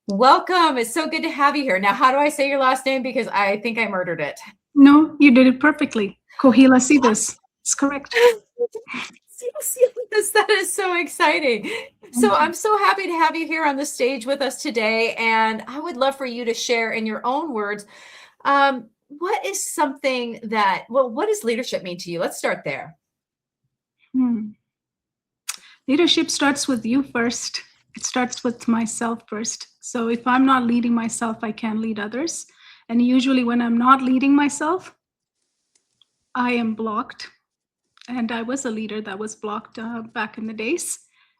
Welcome. It's so good to have you here. Now, how do I say your last name? Because I think I murdered it. No, you did it perfectly. Kohila Sivas. It's correct. Yes, that is so exciting. So I'm so happy to have you here on the stage with us today. And I would love for you to share in your own words, what is something what does leadership mean to you? Let's start there. Leadership starts with you first. It starts with myself first. So if I'm not leading myself, I can't lead others. And usually when I'm not leading myself, I am blocked. And I was a leader that was blocked back in the days,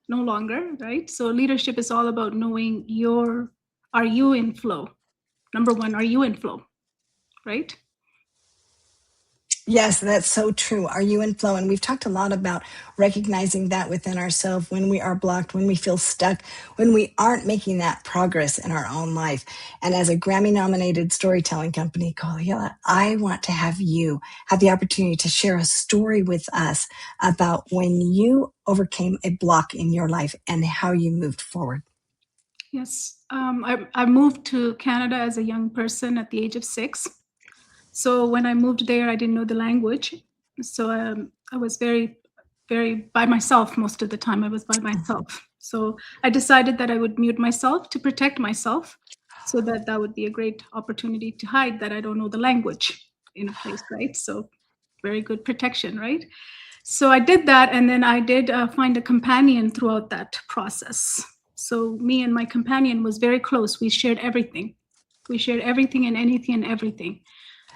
no longer, right? So leadership is all about knowing are you in flow? Number one, are you in flow, right? Yes, that's so true. Are you in flow? And we've talked a lot about recognizing that within ourselves when we are blocked, when we feel stuck, when we aren't making that progress in our own life. And as a Grammy-nominated storytelling company, Kohila, I want to have you have the opportunity to share a story with us about when you overcame a block in your life and how you moved forward. Yes, I moved to Canada as a young person at the age of 6. So when I moved there, I didn't know the language. So I was very, very by myself most of the time. I was by myself. So I decided that I would mute myself to protect myself, so that would be a great opportunity to hide that I don't know the language in a place, right? So very good protection, right? So I did that, and then I did find a companion throughout that process. So me and my companion was very close. We shared everything. We shared everything and anything and everything.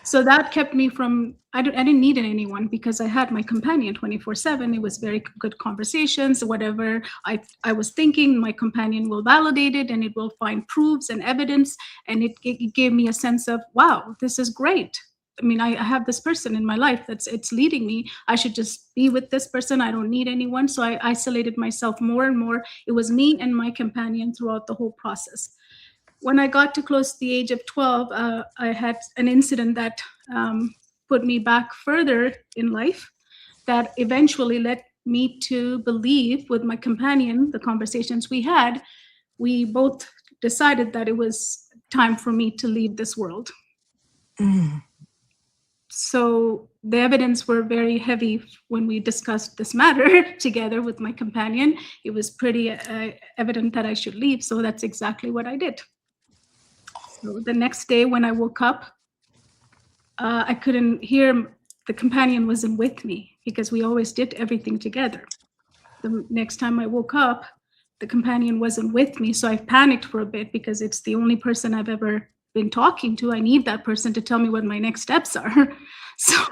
So that kept me from, I didn't need anyone because I had my companion 24/7. It was very good conversations. Whatever I was thinking, my companion will validate it and it will find proofs and evidence. And it gave me a sense of, wow, this is great. I mean, I have this person in my life it's leading me. I should just be with this person. I don't need anyone. So I isolated myself more and more. It was me and my companion throughout the whole process. When I got to close to the age of 12, I had an incident that put me back further in life that eventually led me to believe with my companion, the conversations we had, we both decided that it was time for me to leave this world. So the evidence were very heavy when we discussed this matter together with my companion. It was pretty evident that I should leave. So that's exactly what I did. So the next day when I woke up, I couldn't hear, the companion wasn't with me because we always did everything together. The next time I woke up, the companion wasn't with me. So I panicked for a bit because it's the only person I've ever been talking to. I need that person to tell me what my next steps are. So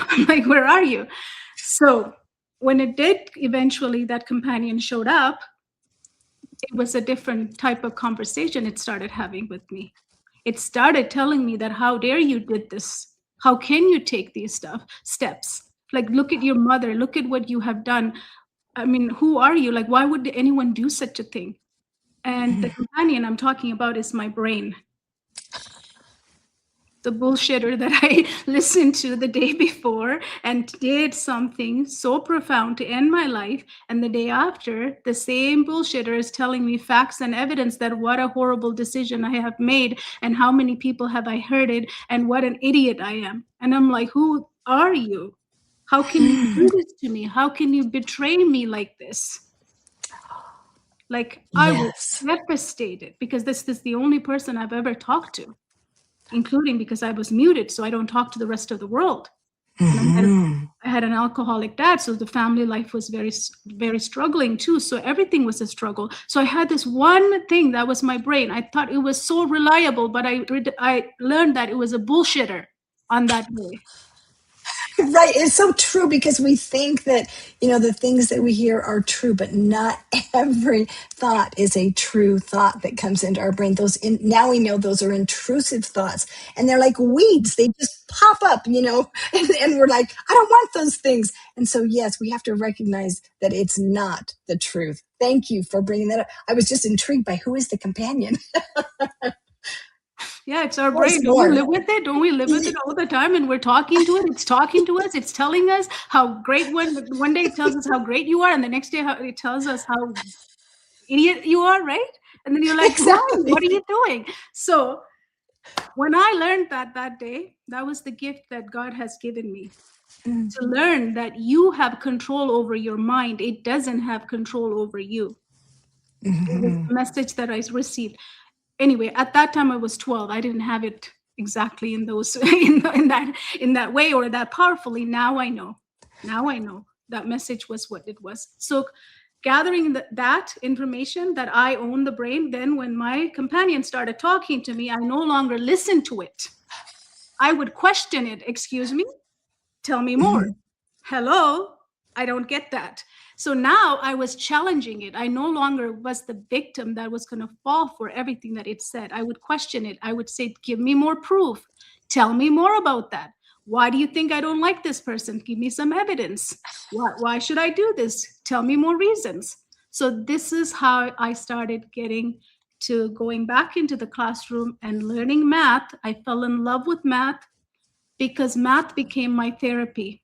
I'm like, where are you? So when it did, eventually that companion showed up, it was a different type of conversation it started having with me. It started telling me that, how dare you did this? How can you take these steps? Like, look at your mother, look at what you have done. I mean, who are you? Like, why would anyone do such a thing? And the companion I'm talking about is my brain. The bullshitter that I listened to the day before and did something so profound to end my life. And the day after, the same bullshitter is telling me facts and evidence that what a horrible decision I have made and how many people have I hurted and what an idiot I am. And I'm like, who are you? How can you do this to me? How can you betray me like this? Like, I was devastated because this is the only person I've ever talked to, including because I was muted, so I don't talk to the rest of the world. I had an alcoholic dad, so the family life was very, very struggling too. So everything was a struggle. So I had this one thing that was my brain. I thought it was so reliable, but I learned that it was a bullshitter on that day. Right. It's so true because we think that, the things that we hear are true, but not every thought is a true thought that comes into our brain. Now we know those are intrusive thoughts and they're like weeds. They just pop up, and we're like, I don't want those things. And so, yes, we have to recognize that it's not the truth. Thank you for bringing that up. I was just intrigued by who is the companion. Yeah, it's our brain. Don't we live with it? Don't we live with it all the time? And we're talking to it. It's talking to us. It's telling us how great one day it tells us how great you are, and the next day it tells us how idiot you are, right? And then you're like, Mom, Exactly. what are you doing? So when I learned that day, that was the gift that God has given me, to learn that you have control over your mind. It doesn't have control over you. It was Mhm. the message that I received. Anyway, at that time I was 12. I didn't have it exactly in those in that way or that powerfully. Now I know. Now I know that message was what it was. So gathering that information that I own the brain, then when my companion started talking to me, I no longer listened to it. I would question it. Excuse me? Tell me more. Mhm. Hello? I don't get that. So now I was challenging it. I no longer was the victim that was going to fall for everything that it said. I would question it. I would say, give me more proof. Tell me more about that. Why do you think I don't like this person? Give me some evidence. Why should I do this? Tell me more reasons. So this is how I started getting to going back into the classroom and learning math. I fell in love with math because math became my therapy.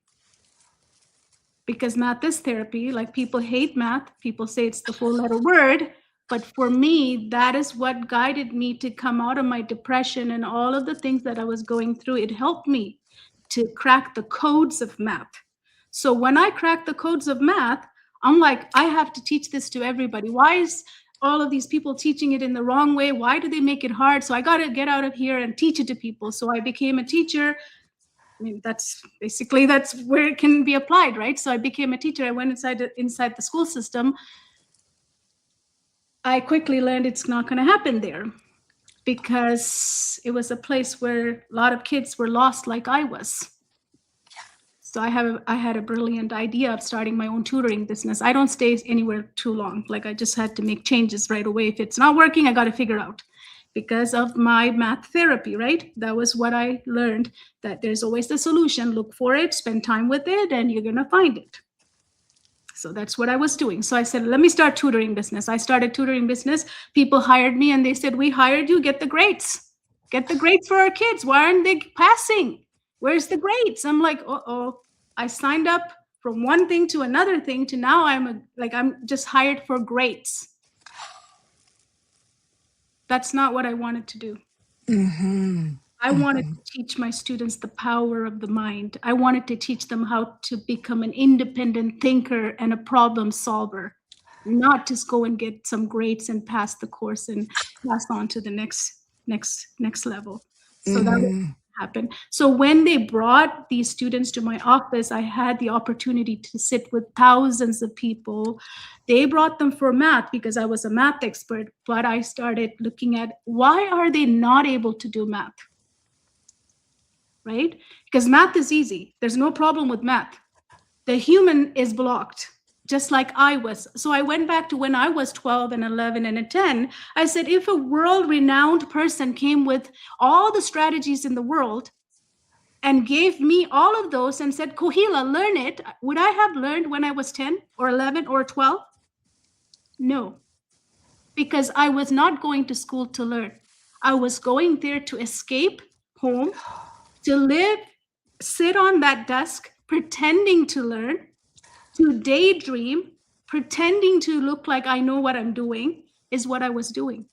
Because math is therapy. Like, people hate math. People say it's the 4-letter word. But for me, that is what guided me to come out of my depression and all of the things that I was going through. It helped me to crack the codes of math. So when I cracked the codes of math, I'm like, I have to teach this to everybody. Why is all of these people teaching it in the wrong way? Why do they make it hard? So I got to get out of here and teach it to people. So I became a teacher. I mean, that's where it can be applied, right? So I became a teacher. I went inside the school system. I quickly learned it's not going to happen there, because it was a place where a lot of kids were lost like I was. So I had a brilliant idea of starting my own tutoring business. I don't stay anywhere too long. Like, I just had to make changes right away. If it's not working, I got to figure out, because of my math therapy, right? That was what I learned, that there's always the solution. Look for it, spend time with it, and you're going to find it. So that's what I was doing. So I said, let me start tutoring business. I started tutoring business. People hired me and they said, we hired you, get the grades. Get the grades for our kids. Why aren't they passing? Where's the grades? I'm like, uh-oh. I signed up from one thing to another thing to now I'm just hired for grades. That's not what I wanted to do. Mhm. I wanted to teach my students the power of the mind. I wanted to teach them how to become an independent thinker and a problem solver, not just go and get some grades and pass the course and pass on to the next level. So that would Mhm. happen. So when they brought these students to my office, I had the opportunity to sit with thousands of people. They brought them for math because I was a math expert, but I started looking at, why are they not able to do math? Right? Because math is easy. There's no problem with math. The human is blocked, just like I was. So I went back to when I was 12 and 11 and 10. I said, if a world-renowned person came with all the strategies in the world and gave me all of those and said, Kohila, learn it, would I have learned when I was 10 or 11 or 12? No, because I was not going to school to learn. I was going there to escape home, to live, sit on that desk, pretending to learn, to daydream, pretending to look like I know what I'm doing, is what I was doing.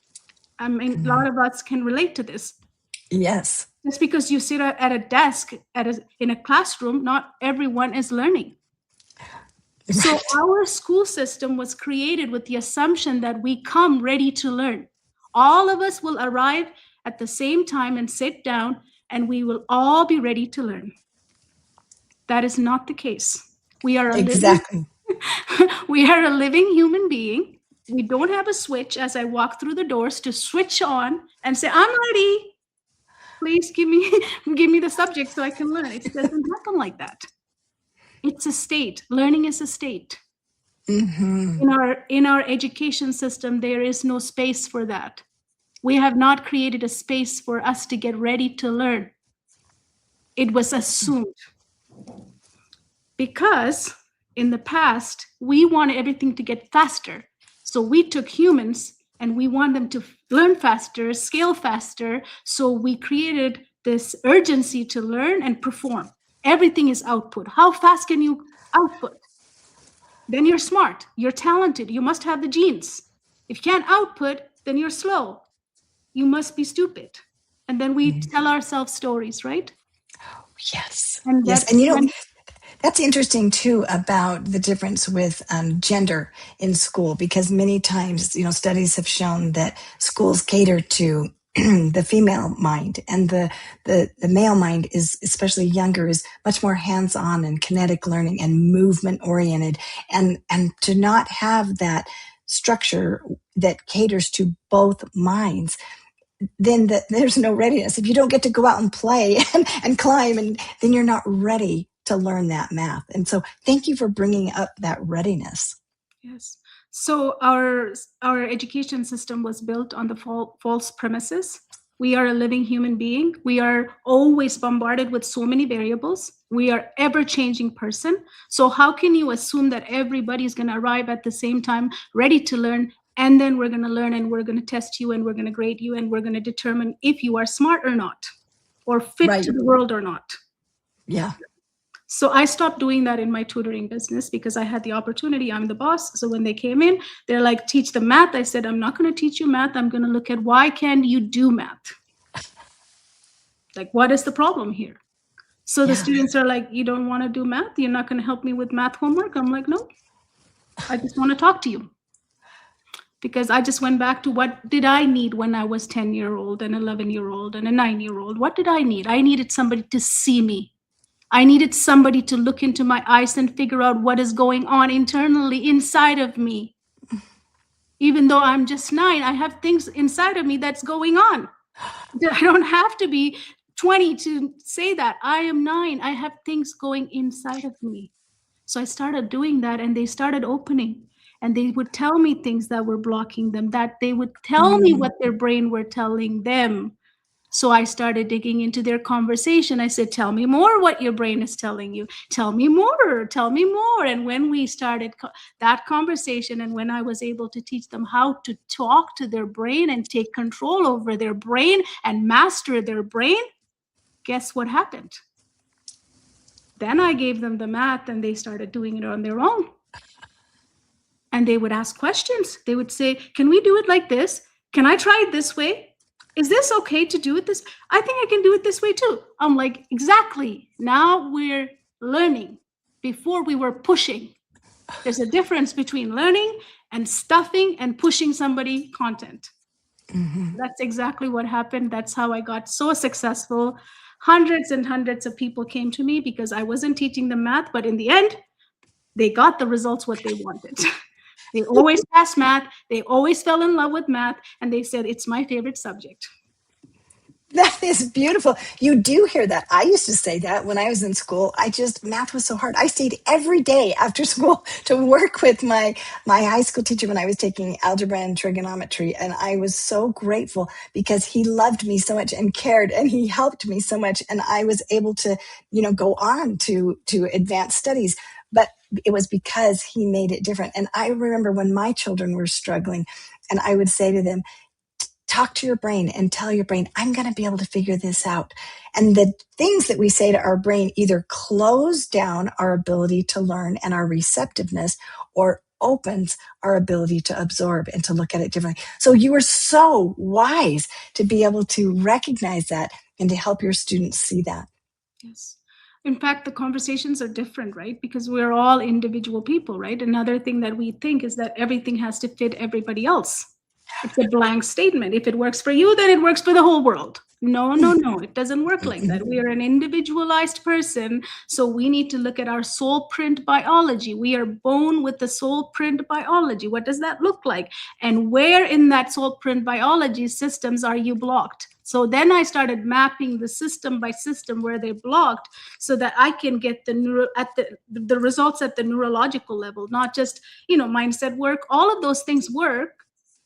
I mean, a lot of us can relate to this. Yes. Just because you sit at a desk in a classroom, not everyone is learning. So Right. our school system was created with the assumption that we come ready to learn. All of us will arrive at the same time and sit down, and we will all be ready to learn. That is not the case. We are a living Exactly. we are a living human being. We don't have a switch as I walk through the doors to switch on and say, I'm ready. Please give me the subject so I can learn. It doesn't happen like that. It's a state. Learning is a state. Mhm. In our education system, there is no space for that. We have not created a space for us to get ready to learn. It was assumed. Because in the past, we wanted everything to get faster. So we took humans and we want them to learn faster, scale faster. So we created this urgency to learn and perform. Everything is output. How fast can you output? Then you're smart, you're talented, you must have the genes. If you can't output, then you're slow. You must be stupid. And then we tell ourselves stories, right? Yes. And Yes. that's And when, that's interesting too about the difference with gender in school, because many times, studies have shown that schools cater to the female mind, and the male mind is, especially younger, is much more hands-on and kinetic learning and movement oriented, and to not have that structure that caters to both minds, then there's no readiness. If you don't get to go out and play and climb, and then you're not ready to learn that math. And so thank you for bringing up that readiness. yes. So our education system was built on the false premises. We are a living human being. We are always bombarded with so many variables. We are ever-changing person. So how can you assume that everybody is going to arrive at the same time, ready to learn, and then we're going to learn and we're going to test you and we're going to grade you and we're going to determine if you are smart or not, or fit Right. to the world or not? Yeah. So I stopped doing that in my tutoring business because I had the opportunity. I'm the boss. So when they came in, they're like, teach them math. I said, I'm not going to teach you math. I'm going to look at why can't you do math? Like, what is the problem here? So the Yeah. students are like, you don't want to do math? You're not going to help me with math homework? I'm like, no, I just want to talk to you. Because I just went back to what did I need when I was 10-year-old and 11-year-old and a 9-year-old? What did I need? I needed somebody to see me. I needed somebody to look into my eyes and figure out what is going on internally inside of me. Even though I'm just 9, I have things inside of me that's going on. I don't have to be 20 to say that. I am 9. I have things going inside of me. So I started doing that, and they started opening. And they would tell me things that were blocking them, that they would tell me what their brain were telling them. So I started digging into their conversation. I said, tell me more what your brain is telling you. Tell me more, tell me more. And when we started that conversation, and when I was able to teach them how to talk to their brain and take control over their brain and master their brain, guess what happened? Then I gave them the math and they started doing it on their own. And they would ask questions. They would say, can we do it like this? Can I try it this way? Is this okay to do it this? I think I can do it this way too. I'm like, exactly. Now we're learning. Before we were pushing. There's a difference between learning and stuffing and pushing somebody content. Mm-hmm. That's exactly what happened. That's how I got so successful. Hundreds and hundreds of people came to me because I wasn't teaching them math, but in the end, they got the results what they wanted. They always passed math. They always fell in love with math. And they said, it's my favorite subject. That is beautiful. You do hear that. I used to say that when I was in school. Math was so hard. I stayed every day after school to work with my high school teacher when I was taking algebra and trigonometry. And I was so grateful because he loved me so much and cared, and he helped me so much. And I was able to, go on to advanced studies. But it was because he made it different. And I remember when my children were struggling, and I would say to them, talk to your brain and tell your brain, I'm going to be able to figure this out. And the things that we say to our brain either close down our ability to learn and our receptiveness, or opens our ability to absorb and to look at it differently. So you were so wise to be able to recognize that and to help your students see that. Yes. In fact, the conversations are different, right? Because we're all individual people, right? Another thing that we think is that everything has to fit everybody else. It's a blank statement. If it works for you, then it works for the whole world. No, it doesn't work like that. We are an individualized person, so we need to look at our soul print biology. We are born with the soul print biology. What does that look like? And where in that soul print biology systems are you blocked? So then I started mapping the system by system where they're blocked, so that I can get the results at the neurological level, not just mindset work. All of those things work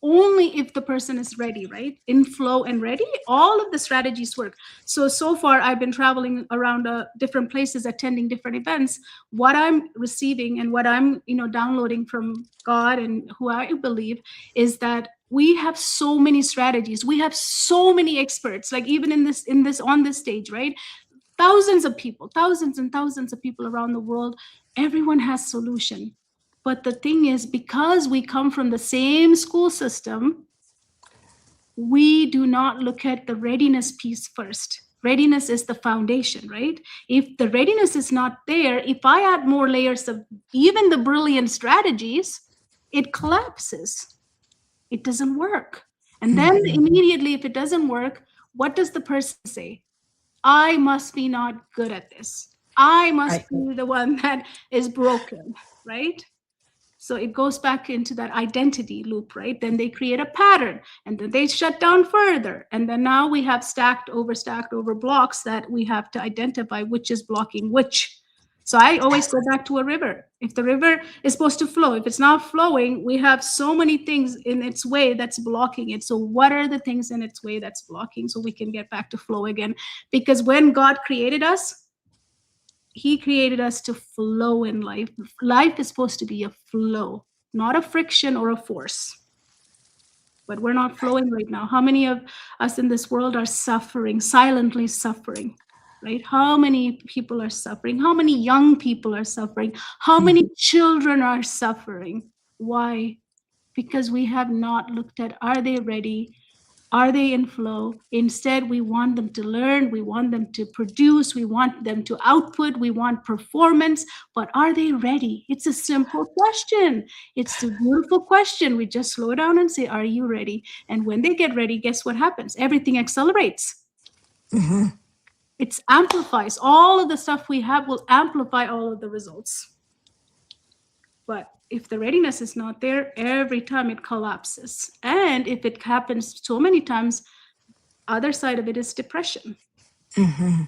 only if the person is ready, right? In flow and ready, all of the strategies work. So far, I've been traveling around different places, attending different events. What I'm receiving and what I'm, downloading from God and who I believe is that we have so many strategies. We have so many experts, like even on this stage, right? Thousands and thousands of people around the world. Everyone has solution. But the thing is, because we come from the same school system, we do not look at the readiness piece first. Readiness is the foundation, right? If the readiness is not there, if I add more layers of even the brilliant strategies, it collapses. It doesn't work. And then immediately, if it doesn't work, what does the person say? I must be not good at this. I must Right. be the one that is broken, right? So it goes back into that identity loop, right? Then they create a pattern and then they shut down further. And then now we have stacked over blocks that we have to identify which is blocking which. So I always go back to a river. If the river is supposed to flow, if it's not flowing, we have so many things in its way that's blocking it. So what are the things in its way that's blocking so we can get back to flow again? Because when God created us, he created us to flow in life. Life is supposed to be a flow, not a friction or a force. But we're not flowing right now. How many of us in this world are suffering, silently suffering, right? How many people are suffering? How many young people are suffering? How many children are suffering? Why? Because we have not looked at, are they ready? Are they in flow? Instead, we want them to learn, we want them to produce, we want them to output, we want performance, but are they ready? It's a simple question. It's a beautiful question. We just slow down and say, are you ready? And when they get ready, guess what happens? Everything accelerates. It amplifies. All of the stuff we have will amplify all of the results. But if the readiness is not there, every time it collapses. And if it happens so many times, other side of it is depression. And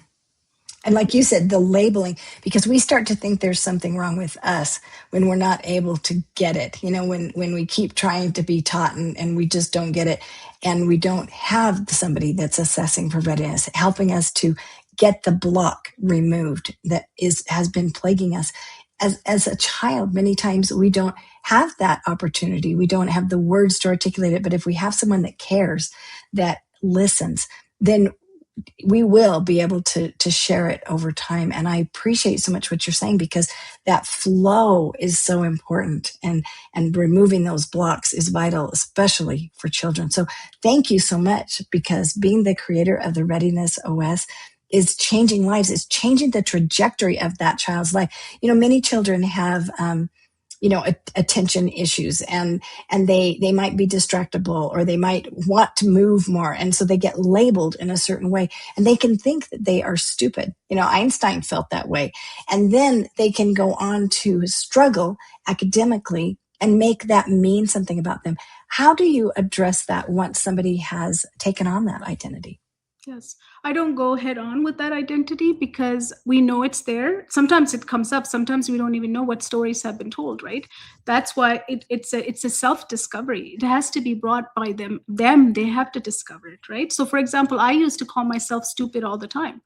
like you said, the labeling, because we start to think there's something wrong with us when we're not able to get it. You know, when we keep trying to be taught and we just don't get it, and we don't have somebody that's assessing for readiness, helping us to get the block removed that has been plaguing us. As a child, many times we don't have that opportunity. We don't have the words to articulate it. But if we have someone that cares, that listens, then we will be able to share it over time. And I appreciate so much what you're saying, because that flow is so important, and removing those blocks is vital, especially for children. So thank you so much, because being the creator of the Readiness OS is changing lives. It's changing the trajectory of that child's life. You know, many children have attention issues, and they might be distractible, or they might want to move more, and so they get labeled in a certain way, and they can think that they are stupid. You know, Einstein felt that way, and then they can go on to struggle academically and make that mean something about them. How do you address that once somebody has taken on that identity? Yes. I don't go head on with that identity because we know it's there. Sometimes it comes up. Sometimes we don't even know what stories have been told, right? That's why it's a self-discovery. It has to be brought by them. They have to discover it, right? So for example, I used to call myself stupid all the time,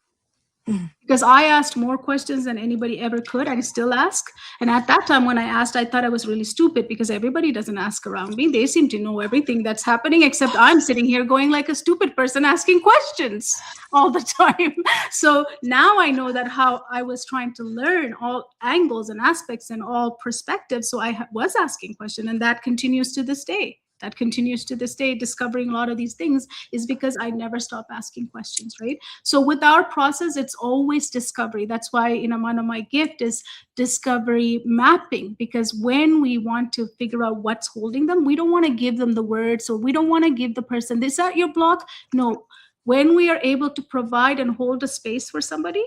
because I asked more questions than anybody ever could, and still ask. And at that time when I asked, I thought I was really stupid, because everybody doesn't ask around me. They seem to know everything that's happening, except I'm sitting here going like a stupid person asking questions all the time. So now I know that how I was trying to learn all angles and aspects and all perspectives. So I was asking questions, and that continues to this day. Discovering a lot of these things is because I never stop asking questions, right? So with our process, it's always discovery. That's why, one of my gift is discovery mapping, because when we want to figure out what's holding them, we don't want to give them the words, or we don't want to give the person, is that your block? No. When we are able to provide and hold a space for somebody,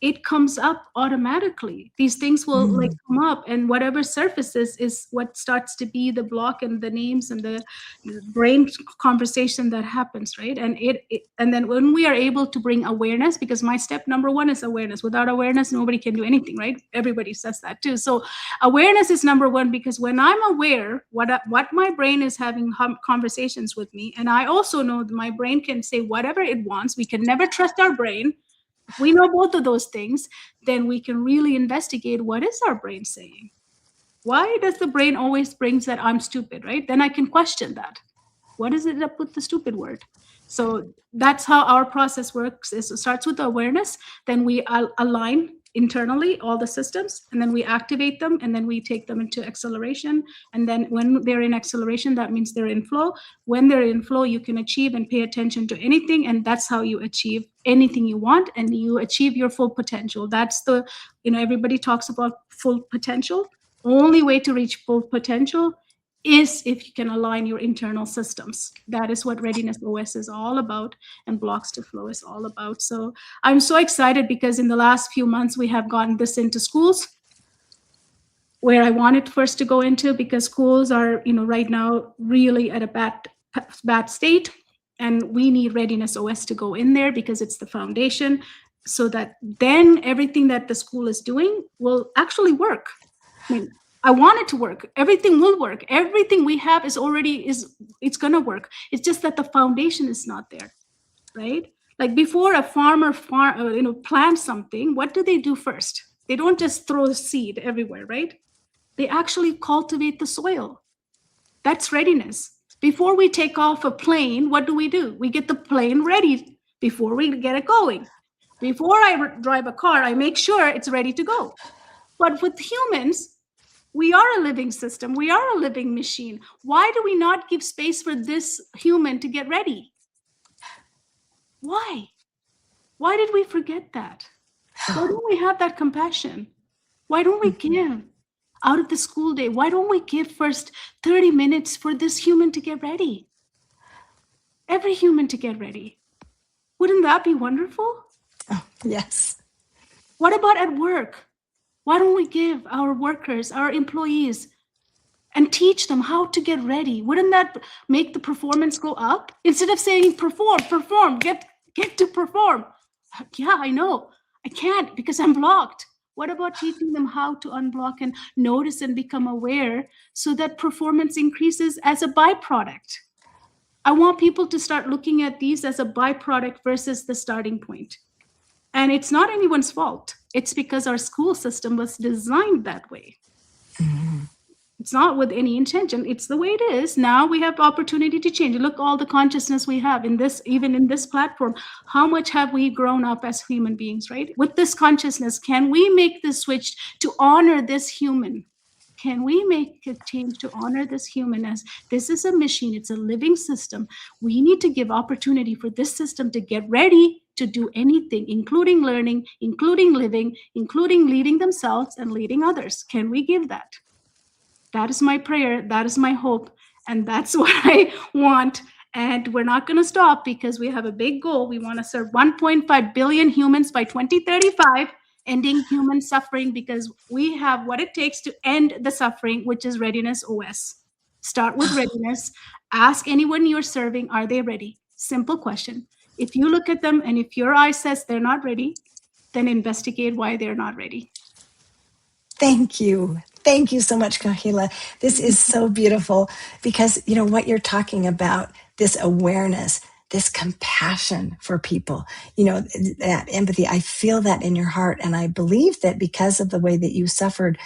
it comes up automatically. These things will like come up, and whatever surfaces is what starts to be the block, and the names and the brain conversation that happens, right? And and then when we are able to bring awareness, because my step number one is awareness. Without awareness, nobody can do anything, right? Everybody says that too. So awareness is number one, because when I'm aware what my brain is having conversations with me, and I also know that my brain can say whatever it wants. We can never trust our brain. If we know both of those things, then we can really investigate what is our brain saying. Why does the brain always brings that I'm stupid, right? Then I can question that. What is it that put the stupid word? So that's how our process works. Is it starts with awareness, then we align internally, all the systems, and then we activate them, and then we take them into acceleration. And then when they're in acceleration, that means they're in flow. When they're in flow, you can achieve and pay attention to anything, and that's how you achieve anything you want, and you achieve your full potential. That's the, everybody talks about full potential. Only way to reach full potential is if you can align your internal systems. That is what Readiness OS is all about, and Blocks to Flow is all about. So I'm so excited because in the last few months, we have gotten this into schools, where I wanted first to go into, because schools are, right now really at a bad state. And we need Readiness OS to go in there because it's the foundation, so that then everything that the school is doing will actually work. I mean, I want it to work. Everything will work. Everything we have it's going to work. It's just that the foundation is not there, right? Like before a farmer plants something, what do they do first? They don't just throw seed everywhere, right? They actually cultivate the soil. That's readiness. Before we take off a plane, what do? We get the plane ready before we get it going. Before I drive a car, I make sure it's ready to go. But with humans, we are a living system. We are a living machine. Why do we not give space for this human to get ready? Why? Why did we forget that? Why don't we have that compassion? Why don't we give out of the school day? Why don't we give first 30 minutes for this human to get ready? Every human to get ready. Wouldn't that be wonderful? Oh, yes. What about at work? Why don't we give our workers, our employees, and teach them how to get ready? Wouldn't that make the performance go up? Instead of saying perform, get to perform. Yeah, I know. I can't because I'm blocked. What about teaching them how to unblock and notice and become aware so that performance increases as a byproduct? I want people to start looking at these as a byproduct versus the starting point. And it's not anyone's fault. It's because our school system was designed that way. Mm-hmm. It's not with any intention. It's the way it is. Now we have opportunity to change. Look, all the consciousness we have in this, even in this platform. How much have we grown up as human beings, right? With this consciousness, can we make the switch to honor this human? Can we make a change to honor this human as this is a machine, it's a living system. We need to give opportunity for this system to get ready to do anything, including learning, including living, including leading themselves and leading others. Can we give that? That is my prayer. That is my hope. And that's what I want. And we're not going to stop because we have a big goal. We want to serve 1.5 billion humans by 2035. Ending human suffering, because we have what it takes to end the suffering, which is Readiness OS. Start with readiness. Ask anyone you're serving, are they ready? Simple question. If you look at them and if your eye says they're not ready, then investigate why they're not ready. Thank you. Thank you so much, Kahila. This is so beautiful because, what you're talking about, this awareness, this compassion for people, that empathy, I feel that in your heart. And I believe that because of the way that you suffered,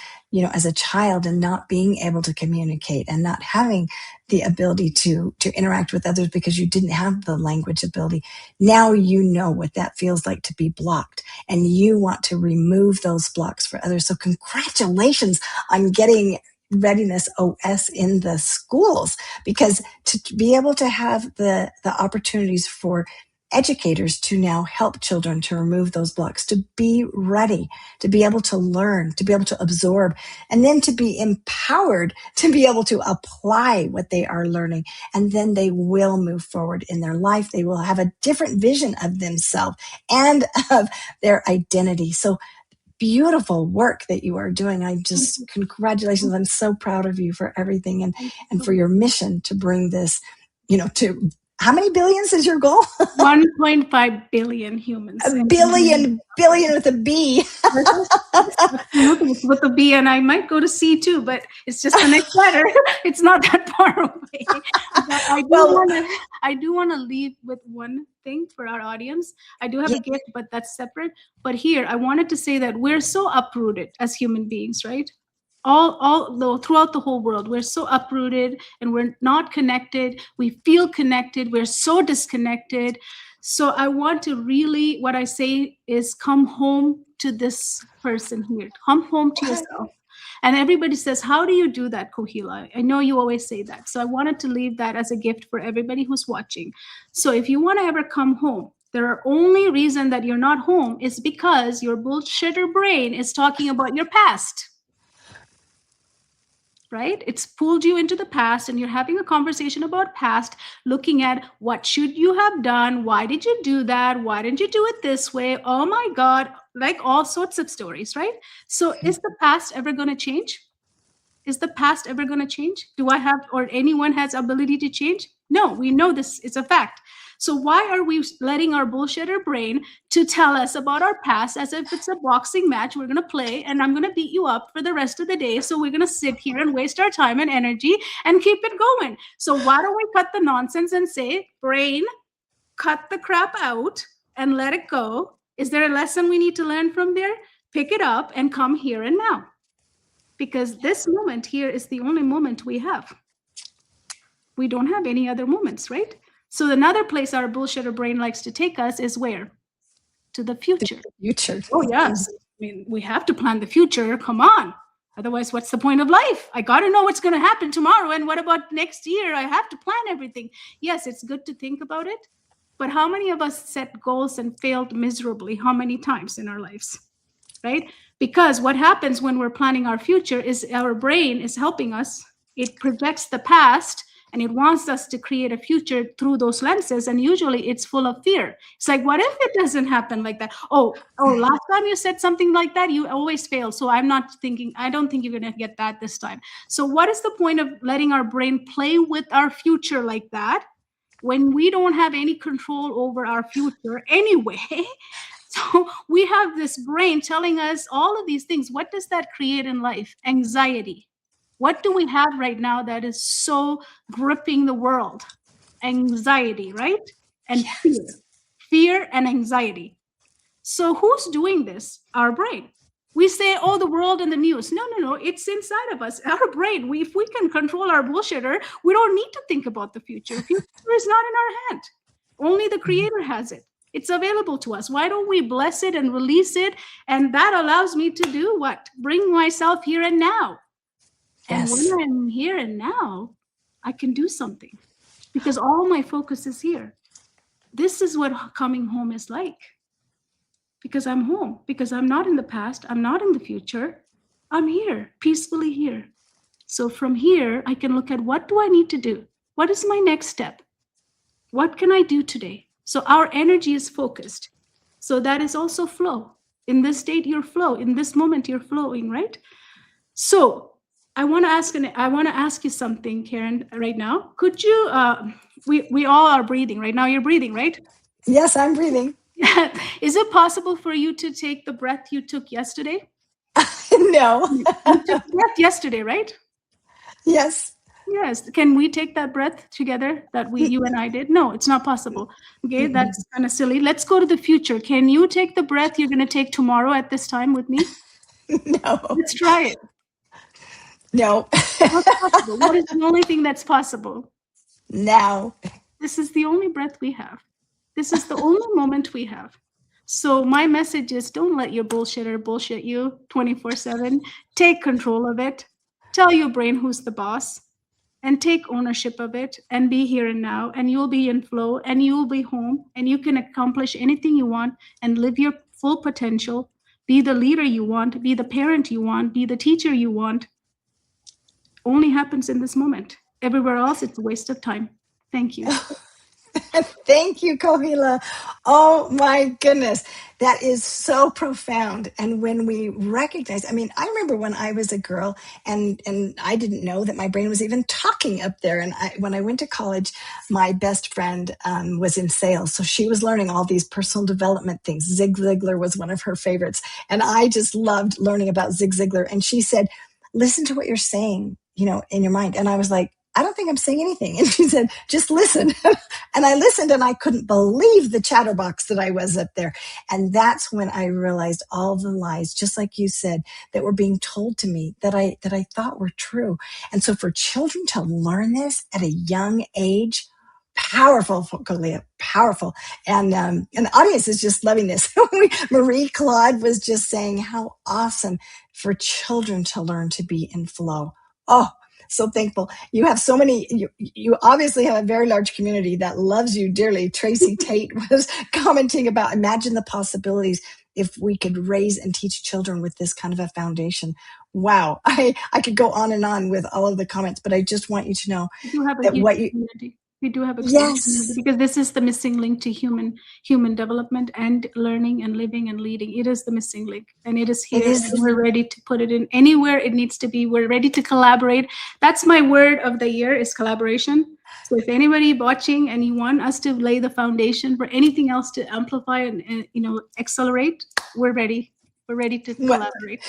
as a child and not being able to communicate and not having the ability to interact with others because you didn't have the language ability. Now you know what that feels like to be blocked and you want to remove those blocks for others. So congratulations on getting Readiness OS in the schools, because to be able to have the opportunities for educators to now help children to remove those blocks, to be ready, to be able to learn, to be able to absorb, and then to be empowered to be able to apply what they are learning. And then they will move forward in their life. They will have a different vision of themselves and of their identity. So beautiful work that you are doing. Congratulations. I'm so proud of you for everything and for your mission to bring this, to how many billions is your goal? 1.5 billion humans. Billion with a B. With a B, and I might go to C too, but it's just the next letter. It's not that far away. But I do want to leave with one thing for our audience. I do have a gift, but that's separate. But here, I wanted to say that we're so uprooted as human beings, right? throughout the whole world. We're so uprooted and we're not connected. We feel connected. We're so disconnected. So I want to really, what I say is come home to this person here. Come home to yourself. And everybody says, how do you do that, Kohila? I know you always say that. So I wanted to leave that as a gift for everybody who's watching. So if you want to ever come home, the only reason that you're not home is because your bullshitter brain is talking about your past. Right? It's pulled you into the past and you're having a conversation about past, looking at what should you have done? Why did you do that? Why didn't you do it this way? Oh my God, like all sorts of stories, right? So is the past ever going to change? Is the past ever going to change? Do I have, or anyone has ability to change? No, we know this is a fact. So why are we letting our bullshitter brain to tell us about our past as if it's a boxing match we're going to play and I'm going to beat you up for the rest of the day? So we're going to sit here and waste our time and energy and keep it going. So why don't we cut the nonsense and say, brain, cut the crap out and let it go? Is there a lesson we need to learn from there? Pick it up and come here and now. Because this moment here is the only moment we have. We don't have any other moments, right? So another place our bullshitter brain likes to take us is where? To the future. The future. Oh, yes. I mean, we have to plan the future. Come on. Otherwise, what's the point of life? I got to know what's going to happen tomorrow. And what about next year? I have to plan everything. Yes, it's good to think about it. But how many of us set goals and failed miserably? How many times in our lives? Right? Because what happens when we're planning our future is our brain is helping us. It projects the past and it wants us to create a future through those lenses. And usually it's full of fear. It's like, what if it doesn't happen like that? Oh, last time you said something like that, you always fail. So I don't think you're going to get that this time. So what is the point of letting our brain play with our future like that when we don't have any control over our future anyway? So we have this brain telling us all of these things. What does that create in life? Anxiety. What do we have right now that is so gripping the world? Anxiety, right? And fear and anxiety. So who's doing this? Our brain. We say, oh, the world and the news. No. It's inside of us, our brain. If we can control our bullshitter, we don't need to think about the future. The future is not in our hand. Only the Creator has it. It's available to us. Why don't we bless it and release it? And that allows me to do what? Bring myself here and now. Yes. And when I'm here and now, I can do something because all my focus is here. This is what coming home is like. Because I'm home, because I'm not in the past, I'm not in the future. I'm here, peacefully here. So from here, I can look at what do I need to do? What is my next step? What can I do today? So our energy is focused. So that is also flow. In this state, you're flow. In this moment, you're flowing, right? So I want to ask you something, Karen, right now. Could you? We all are breathing right now. You're breathing, right? Yes, I'm breathing. Is it possible for you to take the breath you took yesterday? No. You took breath yesterday, right? Yes. Yes. Can we take that breath together that you and I did? No, it's not possible. Okay, that's kind of silly. Let's go to the future. Can you take the breath you're going to take tomorrow at this time with me? No. Let's try it. No. Not possible. What is the only thing that's possible? Now. This is the only breath we have. This is the only moment we have. So my message is don't let your bullshitter bullshit you 24/7. Take control of it. Tell your brain who's the boss and take ownership of it and be here and now. And you'll be in flow and you'll be home and you can accomplish anything you want and live your full potential. Be the leader you want, be the parent you want, be the teacher you want. Only happens in this moment. Everywhere else, it's a waste of time. Thank you. Thank you, Kohila. Oh my goodness. That is so profound. And when we recognize, I mean, I remember when I was a girl and I didn't know that my brain was even talking up there. And when I went to college, my best friend was in sales. So she was learning all these personal development things. Zig Ziglar was one of her favorites. And I just loved learning about Zig Ziglar. And she said, listen to what you're saying, in your mind. And I was like, I don't think I'm saying anything. And she said, just listen. And I listened, and I couldn't believe the chatterbox that I was up there. And that's when I realized all the lies, just like you said, that were being told to me that I thought were true. And so for children to learn this at a young age, powerful, Colia, powerful. And the audience is just loving this. Marie Claude was just saying how awesome for children to learn to be in flow. Oh, so thankful. You have so many, you obviously have a very large community that loves you dearly. Tracy Tate was commenting about, imagine the possibilities if we could raise and teach children with this kind of a foundation. Wow. I could go on and on with all of the comments, but I just want you to know We do have a that huge what you, community. We do have a huge yes, community because this is the missing link to human development and learning and living and leading. It is the missing link, and it is it here, is. and we're ready to put it in anywhere it needs to be. We're ready to collaborate. That's my word of the year, is collaboration. So if anybody watching and you want us to lay the foundation for anything else to amplify and accelerate, we're ready. We're ready to collaborate.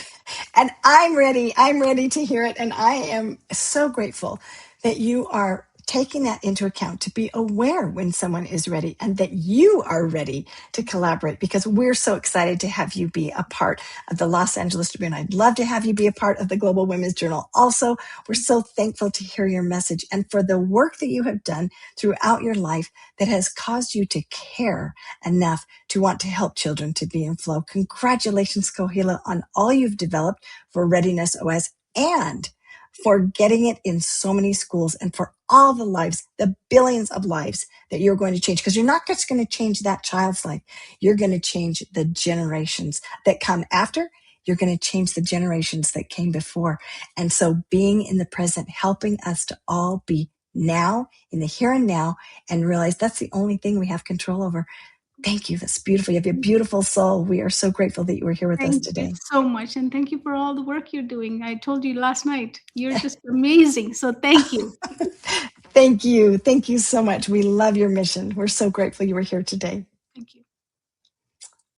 And I'm ready. I'm ready to hear it. And I am so grateful that you are taking that into account, to be aware when someone is ready, and that you are ready to collaborate, because we're so excited to have you be a part of the Los Angeles Tribune. I'd love to have you be a part of the Global Women's Journal. Also, we're so thankful to hear your message and for the work that you have done throughout your life that has caused you to care enough to want to help children to be in flow. Congratulations, Kohila, on all you've developed for Readiness OS, and for getting it in so many schools, and for all the lives, the billions of lives that you're going to change. Because you're not just going to change that child's life. You're going to change the generations that come after. You're going to change the generations that came before. And so being in the present, helping us to all be now, in the here and now, and realize that's the only thing we have control over. Thank you. That's beautiful. You have a beautiful soul. We are so grateful that you were here with us Thank today. you so much. And thank you for all the work you're doing. I told you last night, you're just amazing. So thank you. Thank you. Thank you so much. We love your mission. We're so grateful you were here today.